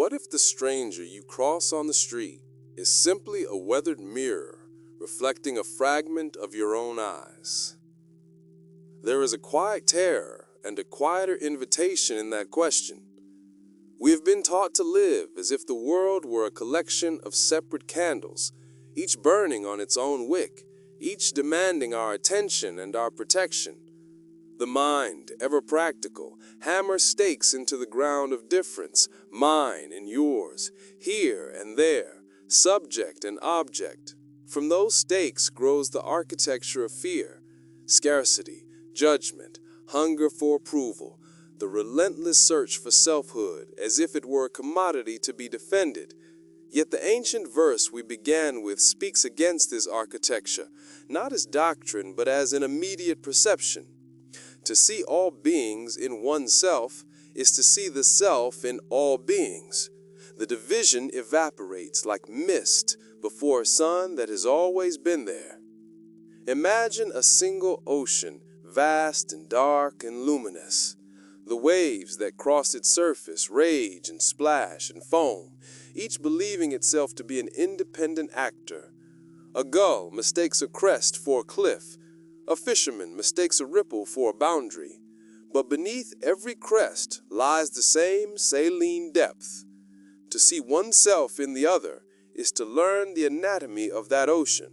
What if the stranger you cross on the street is simply a weathered mirror reflecting a fragment of your own eyes? There is a quiet terror and a quieter invitation in that question. We have been taught to live as if the world were a collection of separate candles, each burning on its own wick, each demanding our attention and our protection. The mind, ever practical, hammers stakes into the ground of difference, mine and yours, here and there, subject and object. From those stakes grows the architecture of fear, scarcity, judgment, hunger for approval, the relentless search for selfhood as if it were a commodity to be defended. Yet the ancient verse we began with speaks against this architecture, not as doctrine but as an immediate perception. To see all beings in oneself is to see the self in all beings. The division evaporates like mist before a sun that has always been there. Imagine a single ocean, vast and dark and luminous. The waves that cross its surface rage and splash and foam, each believing itself to be an independent actor. A gull mistakes a crest for a cliff. A fisherman mistakes a ripple for a boundary. But beneath every crest lies the same saline depth. To see oneself in the other is to learn the anatomy of that ocean.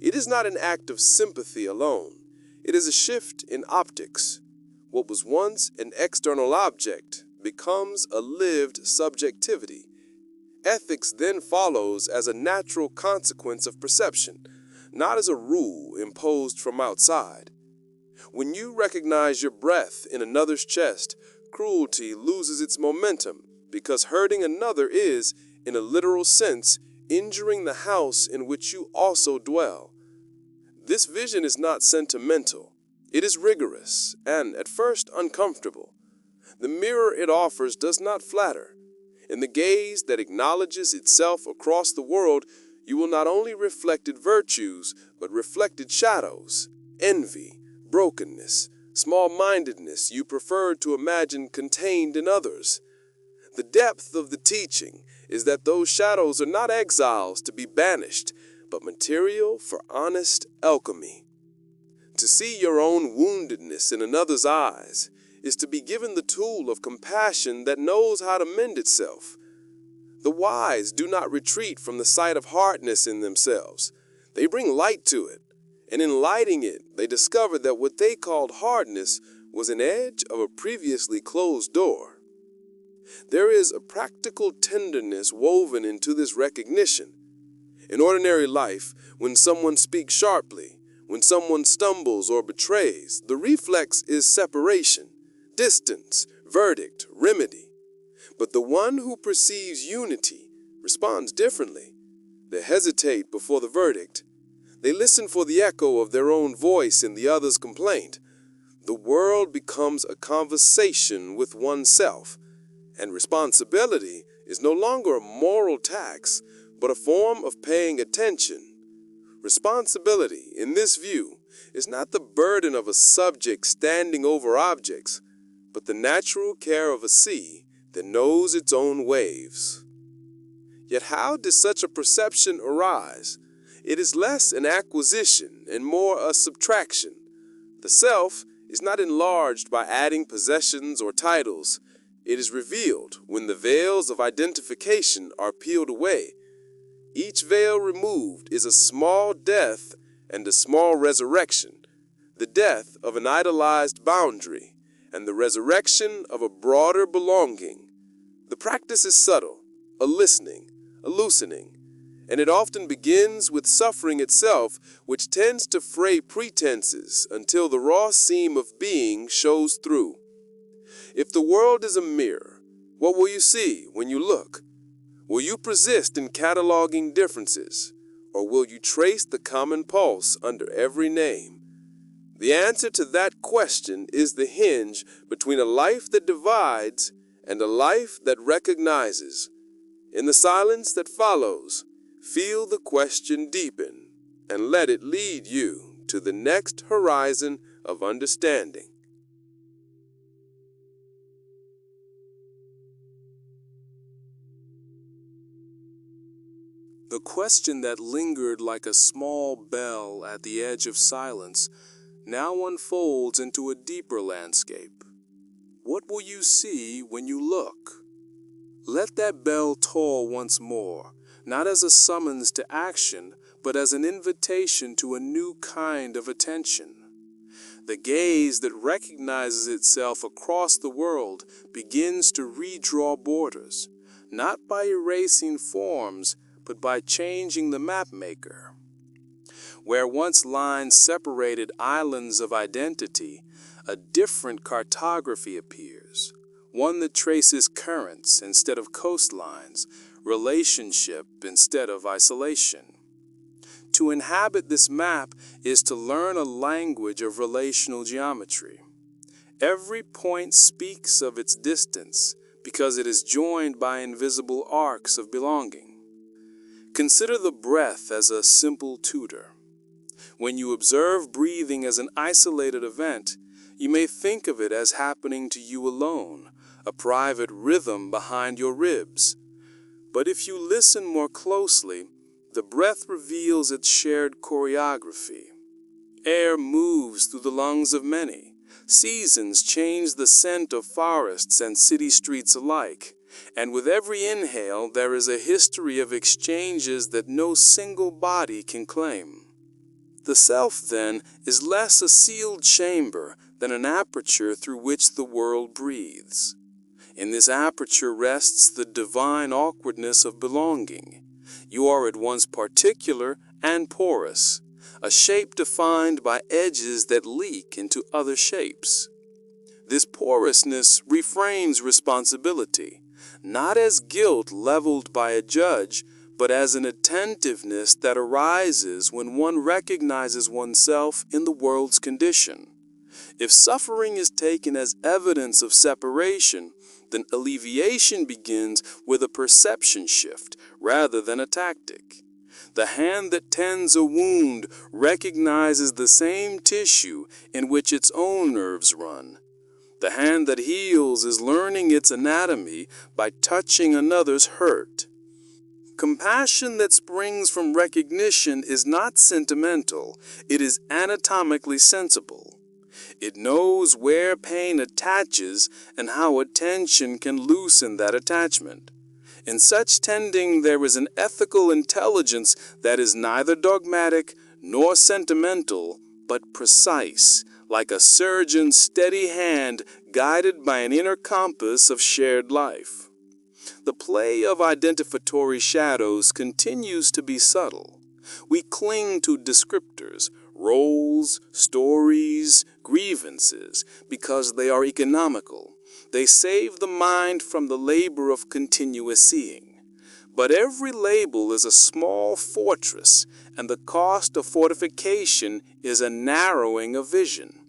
It is not an act of sympathy alone. It is a shift in optics. What was once an external object becomes a lived subjectivity. Ethics then follows as a natural consequence of perception, not as a rule imposed from outside. When you recognize your breath in another's chest, cruelty loses its momentum because hurting another is, in a literal sense, injuring the house in which you also dwell. This vision is not sentimental. It is rigorous and, at first, uncomfortable. The mirror it offers does not flatter. In the gaze that acknowledges itself across the world, you will not only reflected virtues, but reflected shadows, envy, brokenness, small-mindedness you preferred to imagine contained in others. The depth of the teaching is that those shadows are not exiles to be banished, but material for honest alchemy. To see your own woundedness in another's eyes is to be given the tool of compassion that knows how to mend itself. The wise do not retreat from the sight of hardness in themselves. They bring light to it, and in lighting it, they discover that what they called hardness was an edge of a previously closed door. There is a practical tenderness woven into this recognition. In ordinary life, when someone speaks sharply, when someone stumbles or betrays, the reflex is separation, distance, verdict, remedy. But the one who perceives unity responds differently. They hesitate before the verdict. They listen for the echo of their own voice in the other's complaint. The world becomes a conversation with oneself, and responsibility is no longer a moral tax, but a form of paying attention. Responsibility, in this view, is not the burden of a subject standing over objects, but the natural care of a sea that knows its own waves. Yet how does such a perception arise? It is less an acquisition and more a subtraction. The self is not enlarged by adding possessions or titles. It is revealed when the veils of identification are peeled away. Each veil removed is a small death and a small resurrection, the death of an idolized boundary and the resurrection of a broader belonging. The practice is subtle, a listening, a loosening, and it often begins with suffering itself, which tends to fray pretenses until the raw seam of being shows through. If the world is a mirror, what will you see when you look? Will you persist in cataloging differences, or will you trace the common pulse under every name? The answer to that question is the hinge between a life that divides and a life that recognizes. In the silence that follows, feel the question deepen and let it lead you to the next horizon of understanding. question that lingered like a small bell at the edge of silence now unfolds into a deeper landscape. What will you see when you look? Let that bell toll once more, not as a summons to action, but as an invitation to a new kind of attention. The gaze that recognizes itself across the world begins to redraw borders, not by erasing forms, but by changing the mapmaker. Where once lines separated islands of identity, a different cartography appears, one that traces currents instead of coastlines, relationship instead of isolation. To inhabit this map is to learn a language of relational geometry. Every point speaks of its distance because it is joined by invisible arcs of belonging. Consider the breath as a simple tutor. When you observe breathing as an isolated event, you may think of it as happening to you alone, a private rhythm behind your ribs. But if you listen more closely, the breath reveals its shared choreography. Air moves through the lungs of many. Seasons change the scent of forests and city streets alike. And with every inhale, there is a history of exchanges that no single body can claim. The self, then, is less a sealed chamber than an aperture through which the world breathes. In this aperture rests the divine awkwardness of belonging. You are at once particular and porous, a shape defined by edges that leak into other shapes. This porousness reframes responsibility, not as guilt leveled by a judge, but as an attentiveness that arises when one recognizes oneself in the world's condition. If suffering is taken as evidence of separation, then alleviation begins with a perception shift rather than a tactic. The hand that tends a wound recognizes the same tissue in which its own nerves run. The hand that heals is learning its anatomy by touching another's hurt. Compassion that springs from recognition is not sentimental, it is anatomically sensible. It knows where pain attaches and how attention can loosen that attachment. In such tending, there is an ethical intelligence that is neither dogmatic nor sentimental, but precise, like a surgeon's steady hand guided by an inner compass of shared life. The play of identificatory shadows continues to be subtle. We cling to descriptors, roles, stories, grievances, because they are economical. They save the mind from the labor of continuous seeing. But every label is a small fortress, and the cost of fortification is a narrowing of vision.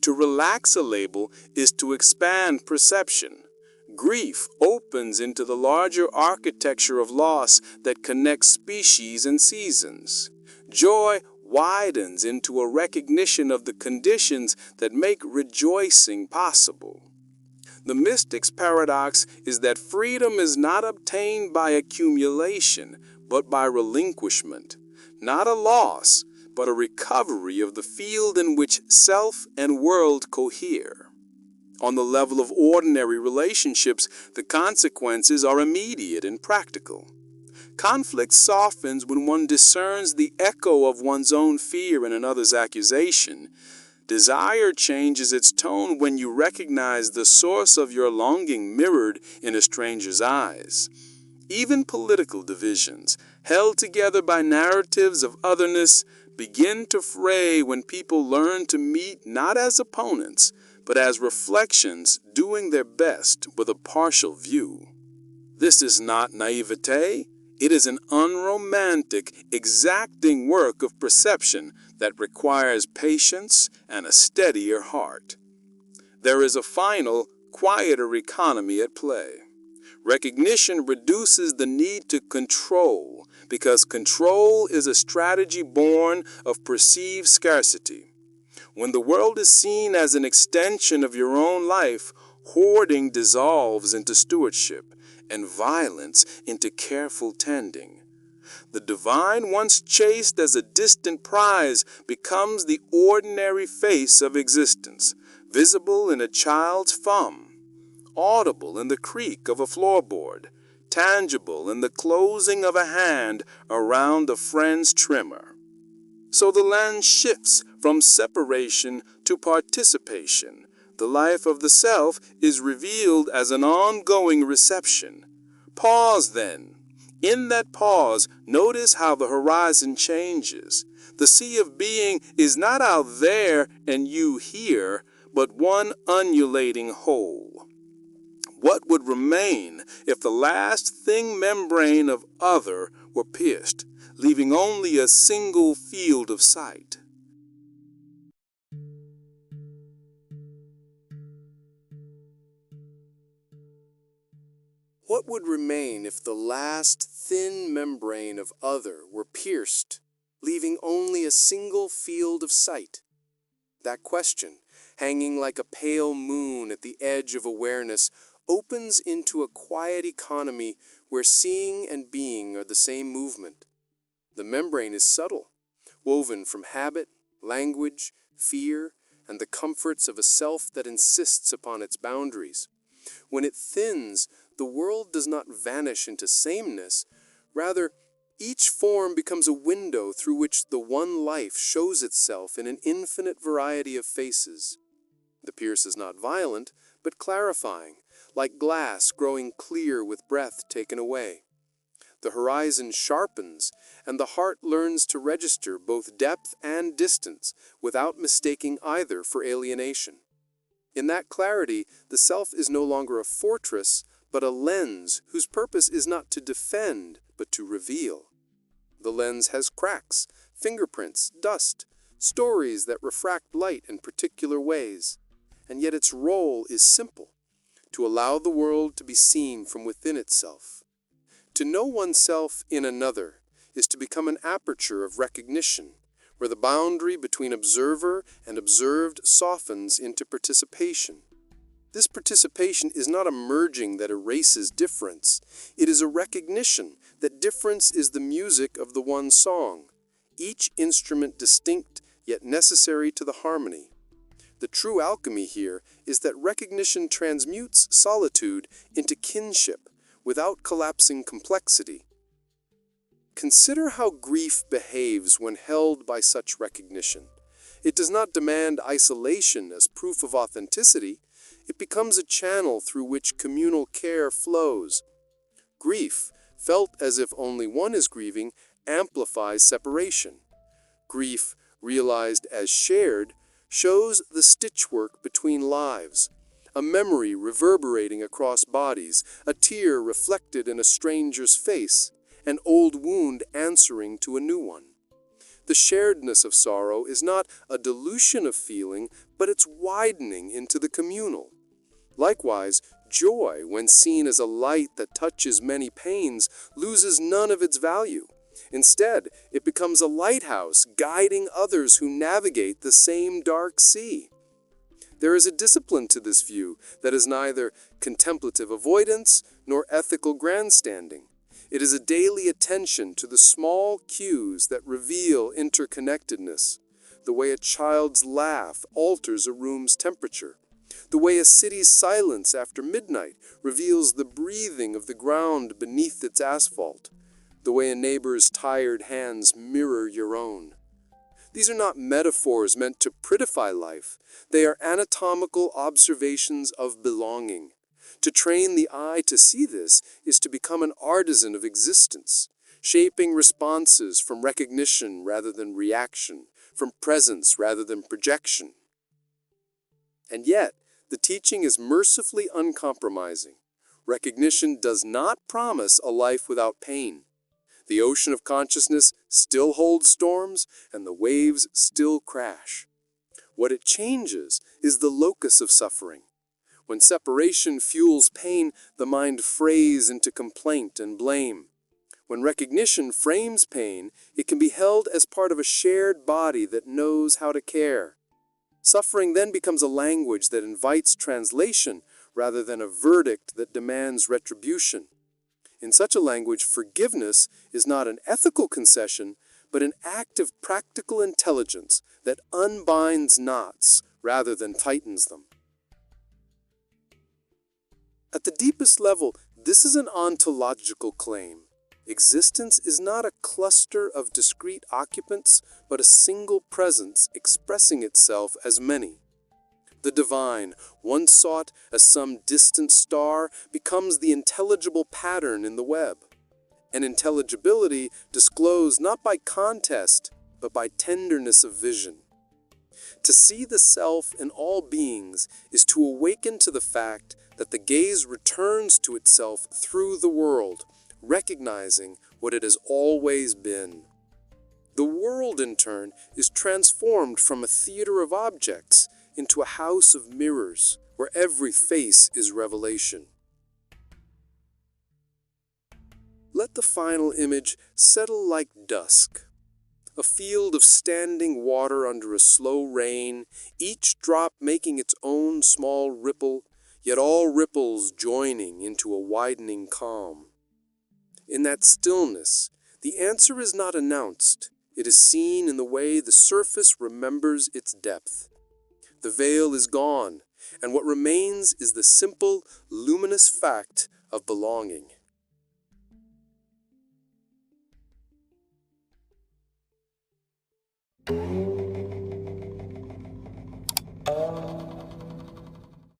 To relax a label is to expand perception. Grief opens into the larger architecture of loss that connects species and seasons. Joy widens into a recognition of the conditions that make rejoicing possible. The mystic's paradox is that freedom is not obtained by accumulation, but by relinquishment. Not a loss, but a recovery of the field in which self and world cohere. On the level of ordinary relationships, the consequences are immediate and practical. Conflict softens when one discerns the echo of one's own fear in another's accusation. Desire changes its tone when you recognize the source of your longing mirrored in a stranger's eyes. Even political divisions, held together by narratives of otherness, begin to fray when people learn to meet not as opponents, but as reflections doing their best with a partial view. This is not naivete. It is an unromantic, exacting work of perception that requires patience and a steadier heart. There is a final, quieter economy at play. Recognition reduces the need to control, because control is a strategy born of perceived scarcity. When the world is seen as an extension of your own life, hoarding dissolves into stewardship and violence into careful tending. The divine, once chased as a distant prize, becomes the ordinary face of existence, visible in a child's thumb, audible in the creak of a floorboard, tangible in the closing of a hand around a friend's trimmer. So the lens shifts from separation to participation. The life of the self is revealed as an ongoing reception. Pause then. In that pause, notice how the horizon changes. The sea of being is not out there and you here, but one undulating whole. What would remain if the last thin membrane of other were pierced, leaving only a single field of sight? What would remain if the last thin membrane of other were pierced, leaving only a single field of sight? That question, hanging like a pale moon at the edge of awareness, opens into a quiet economy where seeing and being are the same movement. The membrane is subtle, woven from habit, language, fear, and the comforts of a self that insists upon its boundaries. When it thins, the world does not vanish into sameness. Rather, each form becomes a window through which the one life shows itself in an infinite variety of faces. The pierce is not violent, but clarifying, like glass growing clear with breath taken away. The horizon sharpens, and the heart learns to register both depth and distance without mistaking either for alienation. In that clarity, the self is no longer a fortress, but a lens whose purpose is not to defend, but to reveal. The lens has cracks, fingerprints, dust, stories that refract light in particular ways, and yet its role is simple: to allow the world to be seen from within itself. To know oneself in another is to become an aperture of recognition, where the boundary between observer and observed softens into participation. This participation is not a merging that erases difference. It is a recognition that difference is the music of the one song, each instrument distinct yet necessary to the harmony. The true alchemy here is that recognition transmutes solitude into kinship without collapsing complexity. Consider how grief behaves when held by such recognition. It does not demand isolation as proof of authenticity. It becomes a channel through which communal care flows. Grief, felt as if only one is grieving, amplifies separation. Grief, realized as shared, shows the stitchwork between lives, a memory reverberating across bodies, a tear reflected in a stranger's face, an old wound answering to a new one. The sharedness of sorrow is not a dilution of feeling, but its widening into the communal. Likewise, joy, when seen as a light that touches many pains, loses none of its value. Instead, it becomes a lighthouse guiding others who navigate the same dark sea. There is a discipline to this view that is neither contemplative avoidance nor ethical grandstanding. It is a daily attention to the small cues that reveal interconnectedness, the way a child's laugh alters a room's temperature, the way a city's silence after midnight reveals the breathing of the ground beneath its asphalt, the way a neighbor's tired hands mirror your own. These are not metaphors meant to prettify life. They are anatomical observations of belonging. To train the eye to see this is to become an artisan of existence, shaping responses from recognition rather than reaction, from presence rather than projection. And yet, the teaching is mercifully uncompromising. Recognition does not promise a life without pain. The ocean of consciousness still holds storms, and the waves still crash. What it changes is the locus of suffering. When separation fuels pain, the mind frays into complaint and blame. When recognition frames pain, it can be held as part of a shared body that knows how to care. Suffering then becomes a language that invites translation rather than a verdict that demands retribution. In such a language, forgiveness is not an ethical concession, but an act of practical intelligence that unbinds knots rather than tightens them. At the deepest level, this is an ontological claim. Existence is not a cluster of discrete occupants, but a single presence expressing itself as many. The divine, once sought as some distant star, becomes the intelligible pattern in the web. An intelligibility disclosed not by contest, but by tenderness of vision. To see the self in all beings is to awaken to the fact that the gaze returns to itself through the world, recognizing what it has always been. The world, in turn, is transformed from a theater of objects into a house of mirrors, where every face is revelation. Let the final image settle like dusk. A field of standing water under a slow rain, each drop making its own small ripple, yet all ripples joining into a widening calm. In that stillness, the answer is not announced. It is seen in the way the surface remembers its depth. The veil is gone, and what remains is the simple, luminous fact of belonging.